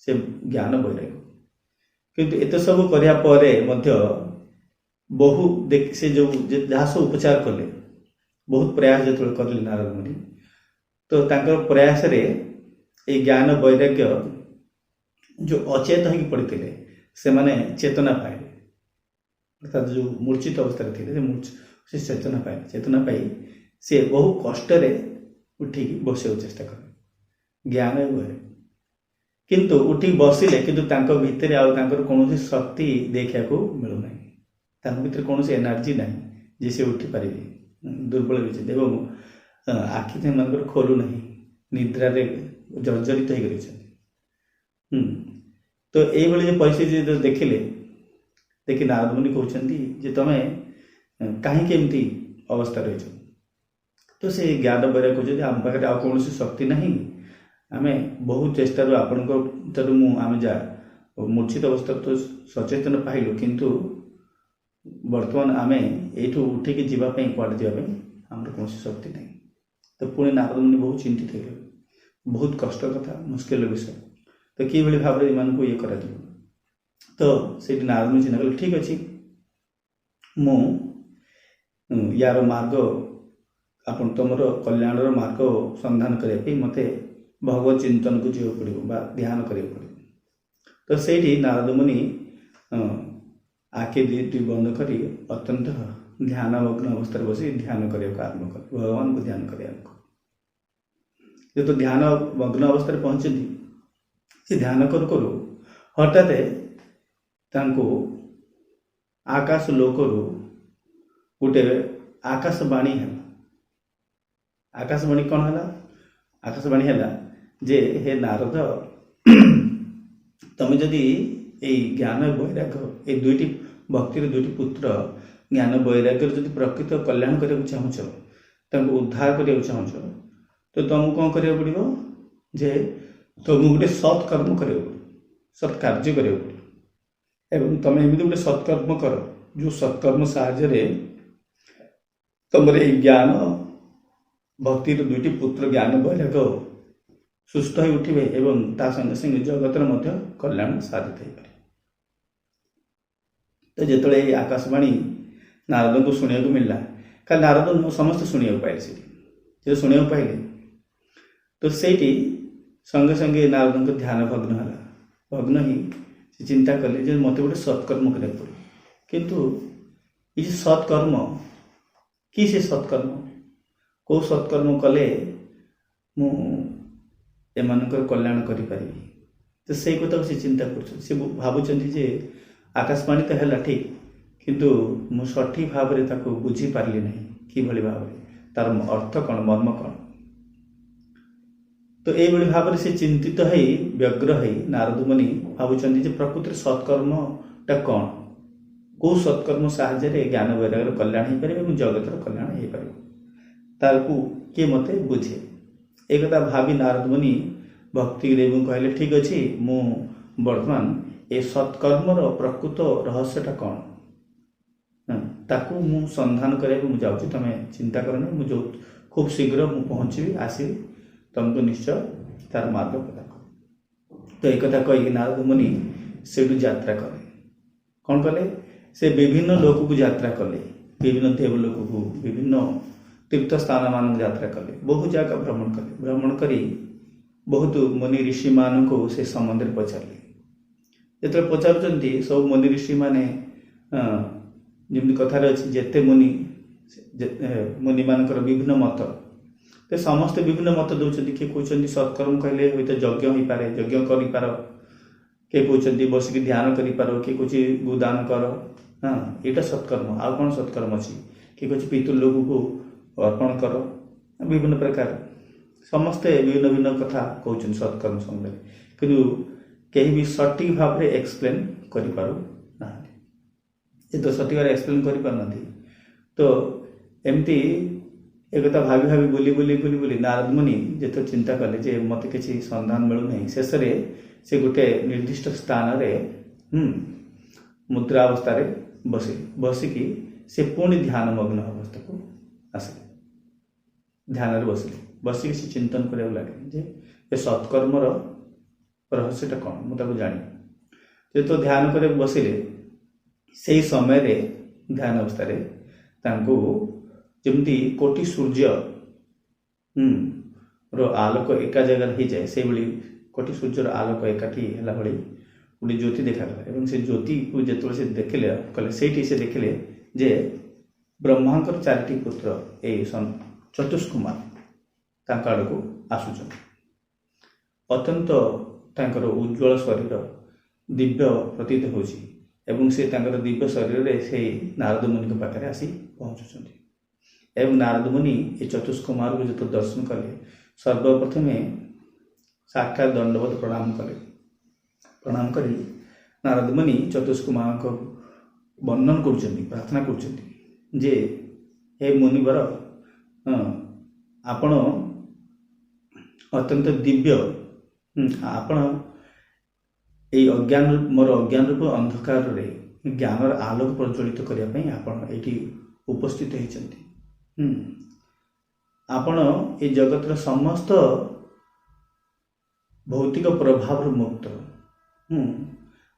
ସେ ଜ୍ଞାନ ବୈରାଗ୍ୟ। କିନ୍ତୁ ଏତେ ସବୁ କରିବା ପରେ ମଧ୍ୟ ସେ ଯାହା ସବୁ ଉପଚାର କଲେ, ବହୁତ ପ୍ରୟାସ ଯେତେବେଳେ କଲେ ନାରଦ ମୁନି, ତ ତାଙ୍କର ପ୍ରୟାସରେ ଏଇ ଜ୍ଞାନ ବୈରାଗ୍ୟ ଯେଉଁ ଅଚେତ ହେଇକି ପଡ଼ିଥିଲେ से माने चेतना पाइले, अर्थात जो मूर्छित अवस्था से चेतना पाइले। चेतना पाई से बहु कष्ट उठिकी बसिବାକୁ चेष्टा कले ज्ञान युगरे, किंतु उठिक बसिले किंतु तांको भितरे आउ तांकर कोनोसी शक्ति देखिବାକୁ मिलु नाही, तांको भितरे कोनोसी एनर्जी नाही जे से उठी परिबे, दुर्बल होइछे एवं आखि ते मनकर खोलु नाही, निद्रा रे जर्जरित होई गरि छथि। तो एई भली जे परिस्थिति जो देखिले, देखि नारद मुनि कहउछन्ती जे तमे काहे केमती अवस्था रहिछ। तो से ज्ञान वैराग्य कहउछन्ती आम पाखरे आ कोनोसी शक्ति नाही, आमे बहुत चेष्टा आपन आम जा मूर्छित अवस्था तो सचेतन पाइलु, किंतु वर्तमान आमे एठू उठिकी जीवाई कुआडे जावाई आमर कौन शक्ति नहीं। तो पुणी नारद मुनि बहुत चिंतित हो, बहुत कष्ट कथा, मुस्किल विषय। तो कि भाव में ये कर, तो से नारद मुनि चिंता कले ठीक अच्छे मु यार मार्ग आपन तुमर कल्याण मार्ग संधान करने मत भगवत चिंतन को जीव पड़ो ध्यान करा पड़ो। तो से नारद मुनि आखि दुईटी बंद कर अत्यंत ध्यानमग्न अवस्था बस ध्यान करने आरंभ कर भगवान को ध्यान करने जो ध्यान मग्न अवस्था पहुंचती से ध्यान करू करू हठात आकाश लोकरू गोटे आकाशवाणी है। आकाशवाणी कौन है? आकाशवाणी है जे हे नारद तमें जदि ज्ञान वैराग्य ये दुईटी भक्तिर दुईटी पुत्र ज्ञान वैराग्य जदि प्रकृत कल्याण करने चाहूच उद्धार करने चाहूच तो तुमको कौन करा पड़ो जे तुमको गोटे सत्कर्म करा पड़ो, सत्कार्य करा पड़ो एवं तुम एमती गोटे सत्कर्म कर जो सत्कर्म साहाय्य तुम ज्ञान भक्तिर दुईटी पुत्र ज्ञान वैराग्य सुस्थ हो उठे एवं ता संगे संगे जगतर मध्य कल्याण साधित हो पारे। तो जिते आकाशवाणी नारद को शुणा मिलला का नारद समस्त शुणा पाइले से शुणा पाइले तो सेठी संगे संगे नारद को ध्यान भग्न है भग्न ही से चिंता कले जे मत गोटे सत्कर्म करा पड़े किंतु ये सत्कर्म कि से सत्कर्म कौ सत्कर्म कले मु एमानकर कल्याण करि पारिबी। तो से कथा से चिंता कर भावुंट जे आकाशवाणी तो है ठीक किंतु मु सठिक भाव में ताको बुझी पारली नहीं कि भली भाव तार अर्थ कौन मर्म कौन। तो ये भाव में से चिंतित है व्यग्र है नारद मुनि भावुंट जे प्रकृति सत्कर्मटा कौन कौ सत्कर्म साहाय्य ज्ञान वैराग्य कल्याण हो पारे और जगतर कल्याण हो पारे तारकू किए मत बुझे। एक कथा भावी नारद मुनि भक्ति देव कहले ठीक अच्छे मु वर्तमान ए सत्कर्मर प्रकृत रहस्यटा कौन ताकू मु संधान करने जाऊँ तुम चिंता करना मुझे खूब शीघ्र मु पहुँची आसि तुमको निश्चय तार मार्ग प्रदान कर। तो एक कथा कही नारद मुनि से यात्रा कले कौन कले से विभिन्न लोक को यात्रा कले विभिन्न देवलोक को विभिन्न तीर्थ स्थान मान यात्रा कले बहु जगह भ्रमण करी बहुत मुनि ऋषि मान को से संबंध पचारे जो पचारुंट सब मुनि ऋषि माने जमी कथार अच्छी जेते मुनि मुनि मानकर विभिन्न मत तो समस्त विभिन्न मत दौरान किए कहते सत्कर्म कहले हूँ तो यज्ञ हो पारे यज्ञ कर किए कहते बसिक ध्यान कर किए कह गोदान कर हाँ यहाँ सत्कर्म आउ कौन सत्कर्म अच्छी किए कह पितृलोक को अर्पण कर विभिन्न प्रकार समस्ते भिन्न भिन्न कथा कहते सत्कर्म संगे कि कहीं भी सठिक भाव में एक्सप्लेन कर तो सठिक भाव एक्सप्लेन कर तो एमती एक भावी भावी बुली बुली बुली बुली नारद मुनि जो चिंता कले जे मत किसी संधान मिलूना शेष से गोटे निर्दिष्ट स्थान मुद्रा अवस्था बसिकी से पुणी ध्यान मग्न अवस्था को आसिले ध्यान बसिले बसिक से चिंतन करा लगे जे सत्कर्मर रहस्यटा कौन मुझे जानी जो ध्यान कर बसिले से समय ध्यान अवस्था जमती कोटि सूर्य रो आलोक एका जगह हो जाए से कोटि सूर्यर आलोक एकाठी है भाई गोटे ज्योति देखागला एवं से ज्योति को जो से देखिले कले से देखिले जे ब्रह्मांकर चारिटी पुत्र ए चतुष्कुमार तांका आड़को आसुचन अत्यंत तांकर उज्ज्वल शरीर दिव्य प्रतीत होची एवं से तांकर दिव्य शरीर रे से नारद मुनि के पाखरे आसी पहुँचुचंती एवं नारद मुनि ये चतुष्कुमार को जो दर्शन कले सर्वप्रथम साक्षात दंडवत प्रणाम कले प्रणाम करी नारद मुनि चतुष्कुमार को वर्णन कर प्रार्थना कर जे हे मुनिवर आपण अत्यंत दिव्य आपण ये अज्ञान मोर अज्ञान रूप अंधकार रे ज्ञान आलोक प्रज्वलित करने आपण ये उपस्थित होती आपण ये जगतर समस्त भौतिक प्रभाव मुक्त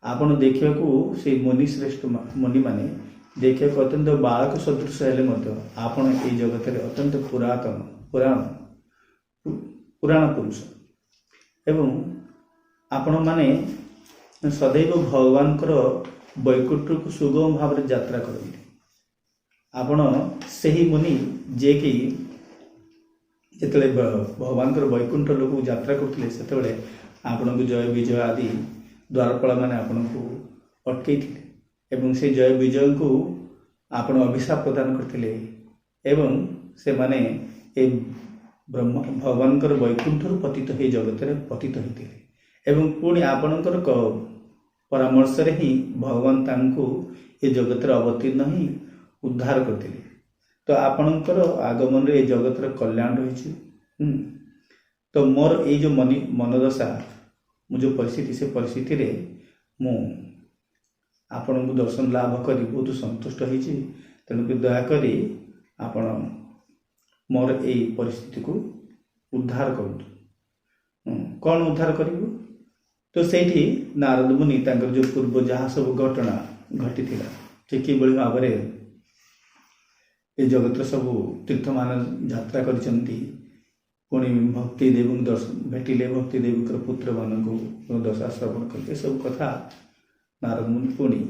आपण देखा से मुनि श्रेष्ठ मुनि माने देखा अत्यंत बालक सदृश हेले आपण ये जगत अत्यंत पुरातन पुराण पुरुष एवं आपण माने सदैव भगवान वैकुंठ को सुगम भाव में यात्रा करते आपण से ही मुनि जे कि जिते भगवान वैकुंठ लोक यात्रा करते से आपण को जय विजय आदि द्वारपाल मैंने आपण को अटकई एवं से जय विजय को आपण अभिशाप प्रदान करते एवं से माने ए ब्रह्म भगवान वैकुंठ पतित हो जगत पतित होते एवं पुणी आपणकर परामर्श रे ही भगवान तांको ये जगत अवतीर्ण ही उद्धार करते तो आपणकर आगमन रे जगत कल्याण रही तो मोर ये जो मनदशा मु जो परिस्थिति से परिस्थिति रे मु आपण को दर्शन लाभ करी बहुत संतुष्ट होती तेणुक दयाकोरी आपण मोर ये परिस्थिति को उद्धार करूँ कौन उद्धार करूँ तो सेठी नारद मुनि तांकर जो पूर्व जहाँ सब घटना घटी ठीक भाव में ये जगत सब तीर्थ मान यात्रा करिसेंती पुणी भक्ति देव दर्शन भेटिले भक्ति देवी पुत्र मान को दशा श्रवण करते सब कथा नारद मुनि पुणी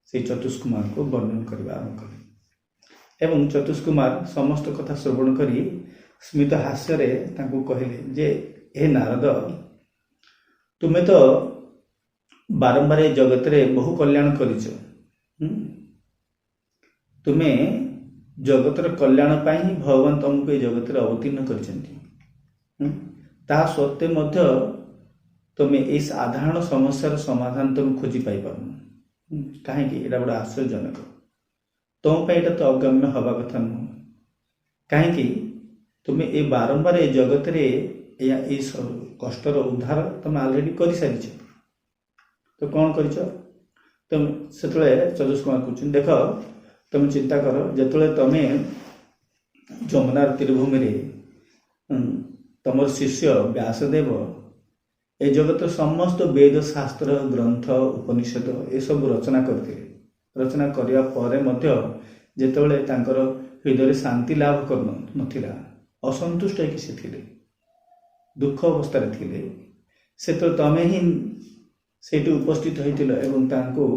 से चतुष्कुमार को वर्णन करने आरंभ कले एवं चतुष्कुमार समस्त कथा श्रवण करी स्मित हास्य कहले जे हे नारद तुम्हें तो बारंबार जगत रे बहु कल्याण करिछ तुम्हें जगतर कल्याण पाई ही भगवान तुमको जगत रे अवतीर्ण करिसेंती ता सत्वे मध्य तुम्हें ये साधारण समस्यार समाधान तुम खोजी पाई पारन कहीं एटा बड़ा आश्चर्यजनक तुम पे तो अगम्य हवा कथा नुह कहीं तुम्हें ये बारंबार ये जगत रे या इस कष्टर उद्धार तुम ऑलरेडी कर सारी तो कौन कर तुम से चतुष्कुमार कहते देख तुम चिंता कर जो तुम जमुनार तीरभूमि तुम शिष्य व्यासदेव ए जगत समस्त वेद शास्त्र ग्रंथ उपनिषद ये सब रचना करते रचना करने पर जितेबाला तांकर हृदय शांति लाभ कर नथिला असंतुष्ट होकर से थिले दुख अवस्था थिले से तो तमें ही सेठी उपस्थित होइतिल एवं तांको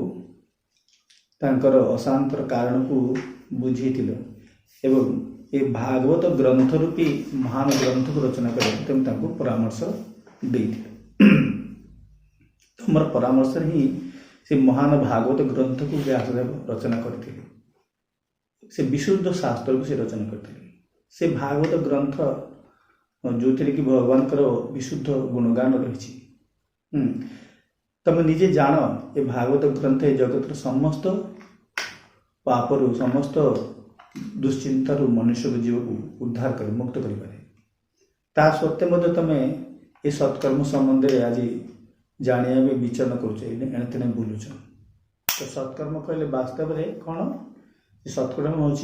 तांकर अशांतर कारण को बुझीतिल एवं ये भागवत ग्रंथ रूपी महान ग्रंथ को रचना कर तुम तांको परामर्श देइतिल तुमर परामर्श ही से महान भागवत ग्रंथ को व्यासदेव रचना करते से विशुद्ध शास्त्र को से रचना करते से भागवत ग्रंथ जो कि भगवान विशुद्ध गुणगान रही तुम निजे जान ये भागवत ग्रंथ जगत समस्त पापरु समस्त दुश्चिंतारू मनुष्य को जीव को उद्धार कर मुक्त कर सत्वे तुम ये सत्कर्म संबंध में आज जानिया भी विचरण करें बुलुच तो सत्कर्म कहले वास्तव में कौन सत्कर्म हूँ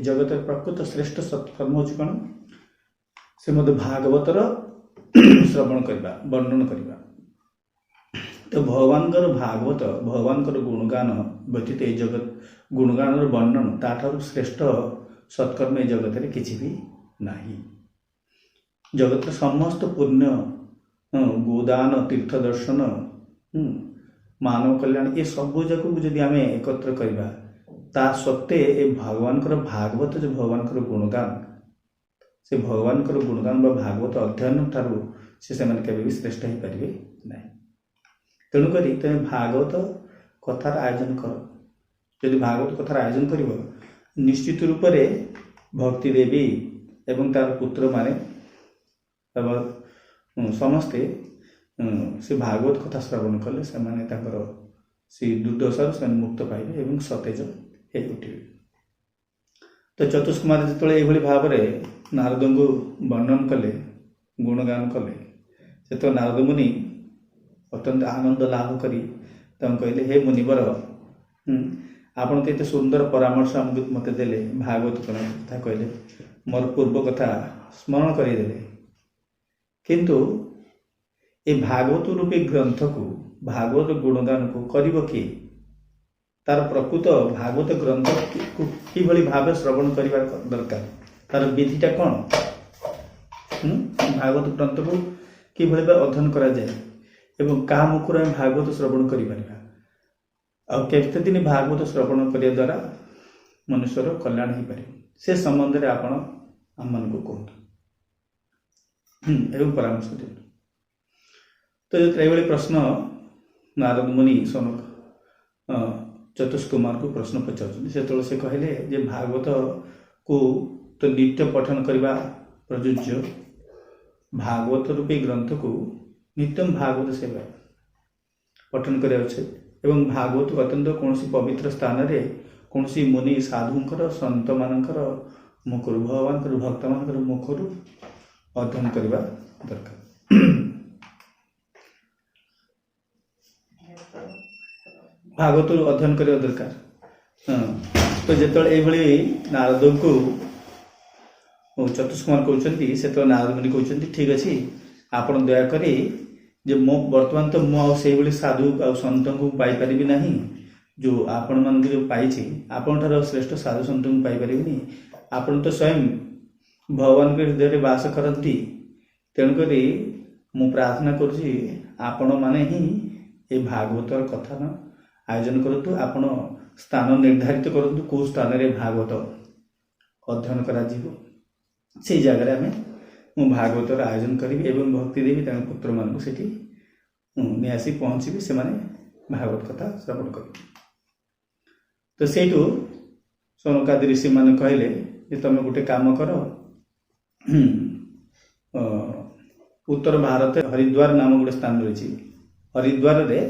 जगत प्रकृत श्रेष्ठ सत्कर्म हूँ कौन से मत भागवतर श्रवण करवा वर्णन करवा तो भगवान भागवत भगवान गुणगान व्यतीत ये जगत गुणगान वर्णन ताठार श्रेष्ठ सत्कर्म जगत में किसी भी नहीं जगत समस्त पुण्य गोदान तीर्थ दर्शन ମାନव कल्याण ये सबू जाक जदि आम एकत्र करवा ता सत्वे ये भगवान भागवत जो भगवान गुणगान से भगवान गुणगान भागवत अध्ययन ठारू से केवे भी श्रेष्ठ हो पारे ना। तेणुक तुम भागवत कथार आयोजन कर, जदि भागवत कथार आयोजन कर निश्चित रूप से भक्ति देवी एवं तार पुत्र माने समस्ते से भागवत कथा श्रवण कले से दुर्दशा से मुक्त पाइबे एवं सतेज हो उठे। तो चतुष्कुमार जो भाव में नारद को वर्णन कले गुणगान कले से तो नारद मुनि अत्यंत आनंद लाभ करी कहले हे मुनिवर आपण तो सुंदर परामर्श मत देले भागवत कथा कहले मोर पूर्व कथा स्मरण करदेले किंतु ये भागवत रूपी ग्रंथ को भागवत गुणगान को करिबो कि तार प्रकृत भागवत ग्रंथ को किभली भाव श्रवण करिबा दरकार तार विधिटा कौन भागवत ग्रंथ को किभली अध्ययन करा जाए एवं क्या मुखर भागवत श्रवण करिबा केते दिन भागवत श्रवण करिया द्वारा मनुष्यर कल्याण हो पारे से संबंध में आपण आम मन को कहतु एवं परामर्श दिखाँ। तो ये प्रश्न नारद मुनि चतुष्कुमार को प्रश्न पचार से कहले जे भागवत को तो नित्य पठन करने प्रयोज्य भागवत रूपी ग्रंथ को नित्यम भागवत सेवा पठन करा एवं भागवत को अत्यंत कौन पवित्र स्थान रे कौन मुनि साधुंकर संत मानकर मुखर भगवान भक्त मान मुखर अध्ययन करने दरकार। भागवत अध्ययन करने दरकार। तो जिते नारद को चतुष्कुमार कहते से तो नारद मुनि कहते ठीक अच्छे आप दयाकोरी जे मो बर्तमान तो मुझे साधु आ सत को पाइपरि ना जो आपण मान जो पाई आपण ठार श्रेष्ठ साधु सत को पाइपरि आपण तो स्वयं भगवान के हृदय में बास करती तेणुक मु प्रार्थना करुँची आपण मैंने ही ये भागवत कथा न आयोजन करतु आपण स्थान निर्धारित करतु कौ स्थान रे भागवत अध्ययन करा से जगह आम मु भागवत आयोजन करी एवं भक्ति देवी पुत्र मान से आसी पहुँची से भागवत कथा श्रवण कर। तो सेठू सनकादि ऋषि मैंने कहले तुम गोटे काम कर उत्तर भारत हरिद्वार नाम गोटे स्थान रही हरिद्वार रे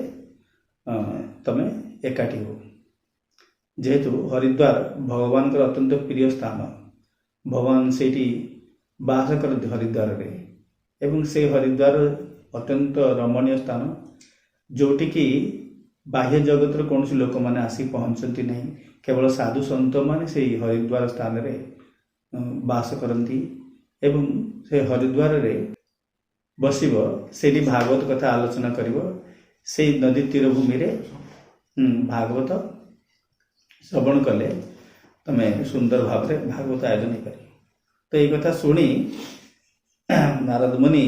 तमे एकाठी हो जेहेतु हरिद्वार भगवान का अत्यंत प्रिय स्थान भगवान से बास करते हरिद्वार रे एवं से हरिद्वार अत्यंत रमणीय स्थान जोटि की बाह्य जगत कौन लोक मैंने आसी पहुँचती नहीं केवल साधु सत मैंने से हरिद्वार स्थान रे बास करती एवं से हरिद्वार रे बसिब से भागवत कथा आलोचना करिवो से नदी तीर भूमि रे भागवत श्रवण कले तमे सुंदर भाव रे भागवत आयोजन हो पारे। तो ये कथा शुणी नारद मुनि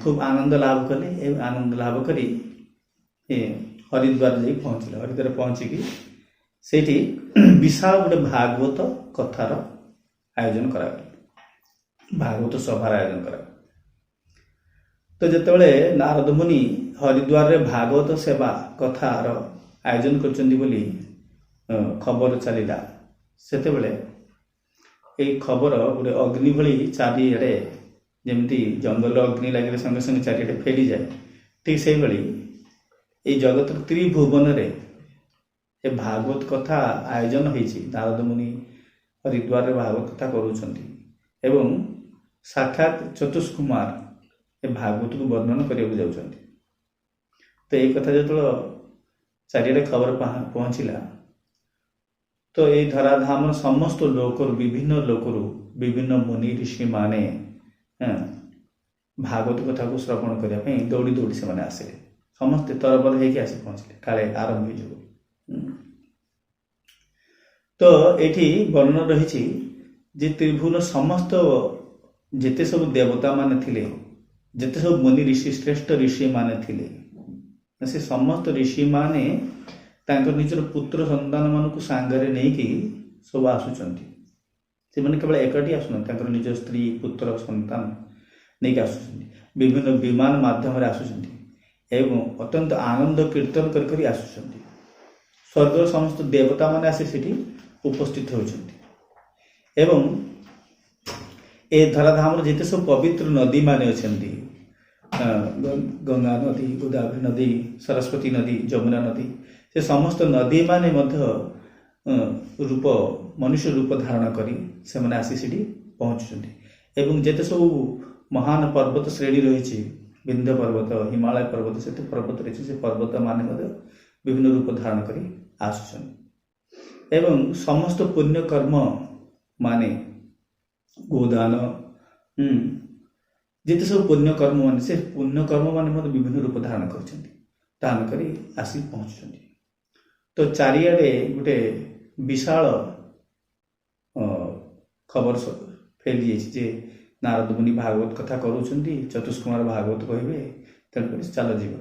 खूब आनंद लाभ कले एवं आनंद लाभ करी हरिद्वार जाई पहुँचले हरिद्वार पहुँचिकी सेठी विशाल गोटे भागवत कथार आयोजन करा भागवत सभार आयोजन करा। तो जितेबाला नारद मुनि हरिद्वार रे भागवत सेवा कथार आयोजन कर खबर चलला सेतेबेले ये खबर गोटे अग्नि भली चारिड़े जमती जंगल अग्नि लगे संगे संगे चारिड़े फैली जाए ठीक से भाई ये जगत त्रिभुवन रे ये भागवत कथा आयोजन होती नारद मुनि हरिद्वार रे भागवत कथा करुछंती एवं साक्षात चतुष्कुमार ये भागवत को वर्णन करने जाउछंती। तो ये कथा जो चारिड़े खबर पहुँचला तो ये धराधाम समस्त लोकर विभिन्न मुनि ऋषि माने भागवत कथा को श्रवण करने दौड़ी दौड़ी से मैंने आसिले समस्ते तरबल होगी आसी पहुँचले काले आरंभ हो। तो ये वर्णन रही त्रिभुवन समस्त जिते सब देवता माने थिले जिते सब मुनि ऋषि श्रेष्ठ ऋषि माने थिले से समस्त ऋषि माने तांकर निजर पुत्र संतान मानक सांगरे नहीं कि सब आसुचंती से माने केवल एकटी आसुन तांकर निज स्त्री पुत्र संतान नहीं कि आसुचंती विभिन्न विमान माध्यम रे आसुचंती एवं अत्यंत आनंद कीर्तन कर आसुचंती स्वर्ग समस्त देवता माने आसी सेठी उपस्थित होउचंती एवं ए धराधाम रे जेते सब पवित्र नदी माने अछंती गंगा नदी गोदावरी नदी सरस्वती नदी जमुना नदी से समस्त नदी माने मध्य रूप मनुष्य रूप धारण करी से माने आसी सेठी पहुंचुचंती एवं जेते सब महान पर्वत श्रेणी रही विंध्य पर्वत हिमालय पर्वत से पर्वत रही से पर्वत माने मध्य विभिन्न रूप धारण करी आसुचन एवं समस्त पुण्य कर्म माने गोदान जिते सब पुण्य कर्म माने से पुण्य कर्म माने मध्य विभिन्न रूप धारण करछंती धारण करी आसी पहुंचुचंती तो चारियाडे गोटे विशाल खबर फैली जाइए जे नारद मुनि भागवत कथा करूछंती चतुष्कुमार भागवत कहबे तेणुकर चल जीव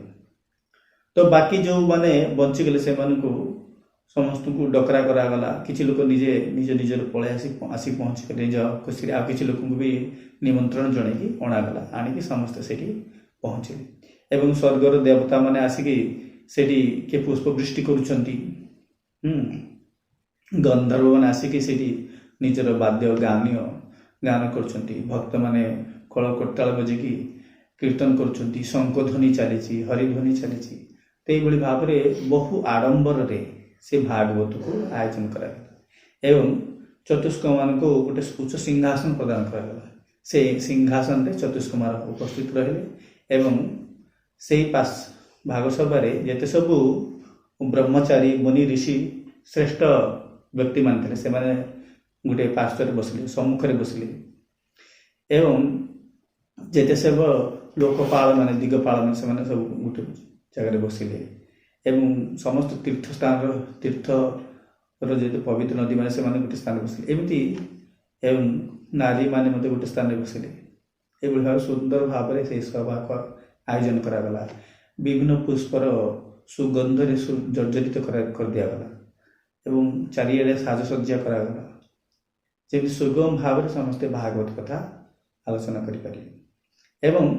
तो बाकी जो माने बंची गले से मानकु समस्त को डकरा करागला किसी लोक निजे निज निजर पळे आसी पहुँच कर निज खुशी आ किसी लोक भी निमंत्रण जनईकि अणागला आणिकी समस्त सेठी पहुँचले एवं स्वर्गर देवता माने आसिकी सेठी के पुष्पवृष्टि करूछंती गंधर्व माने आसिकी सेठी निजर वाद्य गान करुछंती भक्त माने कळ कोट्टाळ बजेकी कीर्तन करुछंती शंख ध्वनि चली हरिध्वनि चली ते भली भाव में बहु आडंबर रे से भागवत को आयोजन करागला एवं चतुष्कुमार को गोटे उच्च सिंहासन प्रदान करागला से सिंहासन रे चतुष्कुमार उपस्थित रहे एवं से पास भागसभा जेते सबू ब्रह्मचारी मुनि ऋषि श्रेष्ठ व्यक्ति मान से माने गोटे पार्श्वर बसले सम्मुख बसले एवं जेते सब लोकपाल माने दिगपाल माने से सब गोटे जगह बसिले एवं समस्त तीर्थ स्थान तीर्थ जो पवित्र नदी माने से गोटे स्थान बसिले एमती एवं नारी माने मते गोटे स्थान बसिले एभली भाव सुंदर भाव में से सभा का आयोजन करागला विभिन्न पुष्पर सुगंध रे जर्जरित कर दियागला एवं चारियाडे साजसज्जा करागला जेमती सुगम भाव में समस्ते भागवत कथा आलोचना करें एवं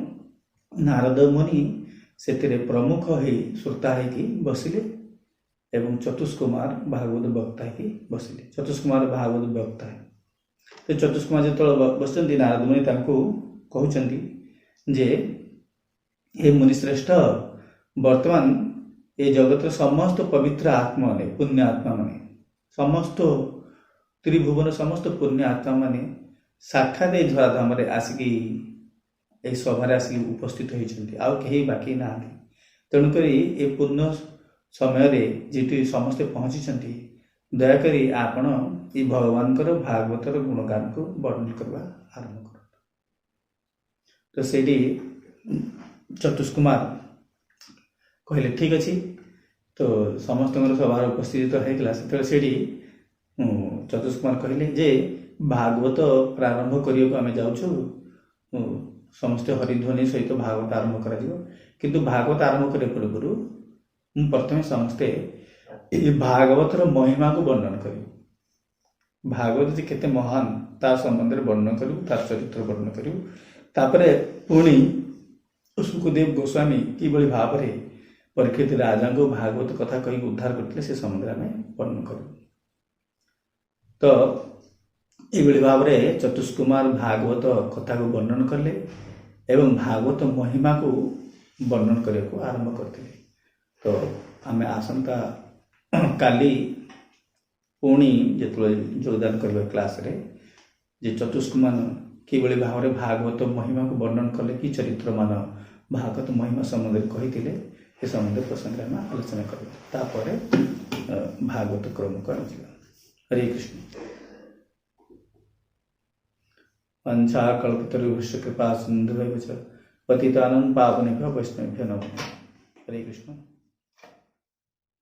नारद मुनि से प्रमुख ही श्रोता है बसिले एवं चतुष्कुमार भागवत वक्ता है बसिले चतुष्कुमार भागवत वक्ता है तो चतुष्कुमार जो बस नारद मुनि कहते जे हे मुनिश्रेष्ठ वर्तमान ये जगत समस्त पवित्र आत्मा ने पुण्य आत्मा माने समस्त त्रिभुवन समस्त पुण्य आत्मा माने साक्षात ए धराधाम आसिकी ए सभा आसिक उपस्थित होती आउ कहीं बाकी ना तेणुक ये पुण्य समय जी समस्ते पहुँची दयाकोरी आपण ये भगवान भागवतर गुणगान को वर्णन करवा आरंभ कर तो से चतुष्कुमार कहले ठीक अच्छे तो समस्त सभार उपस्थित होगा से चतुष्कुमार कहले जे भागवत प्रारंभ करने को आम जाऊँ समस्ते हरिध्वनि सहित भागवत आरंभ कर किंतु भागवत आरंभ करने पूर्व प्रथम समस्ते भागवतर महिमा को वर्णन कर भागवत जी केते महान तार संबंध में वर्णन करूँ तार चरित्र वर्णन करूँ तापर पुणी सुखदेव गोस्वामी किभली भाव में परीक्षित राजा को भागवत कथा कही उद्धार करते से संबंध में वर्णन करूँ तो ये भाव में चतुष्कुमार भागवत कथा को वर्णन कले एवं भागवत महिमा को वर्णन करने को आरंभ करते तो आम आसंता काली पुणी जो योगदान करवा क्लास रे जे चतुष्कुमार किभली भाव में भागवत महिमा को वर्णन कले कि चरित्र मान भागवत महिमा संबंध कही से संबंध प्रसंग में आलोचना कर भागवत क्रम को हरे कृष्ण वंशाकल्पतरुभ्यश्च कृपा सिन्धुभ्यश्च पतितानां पावनेभ्यो वैष्णवेभ्यो नमः हरे कृष्ण।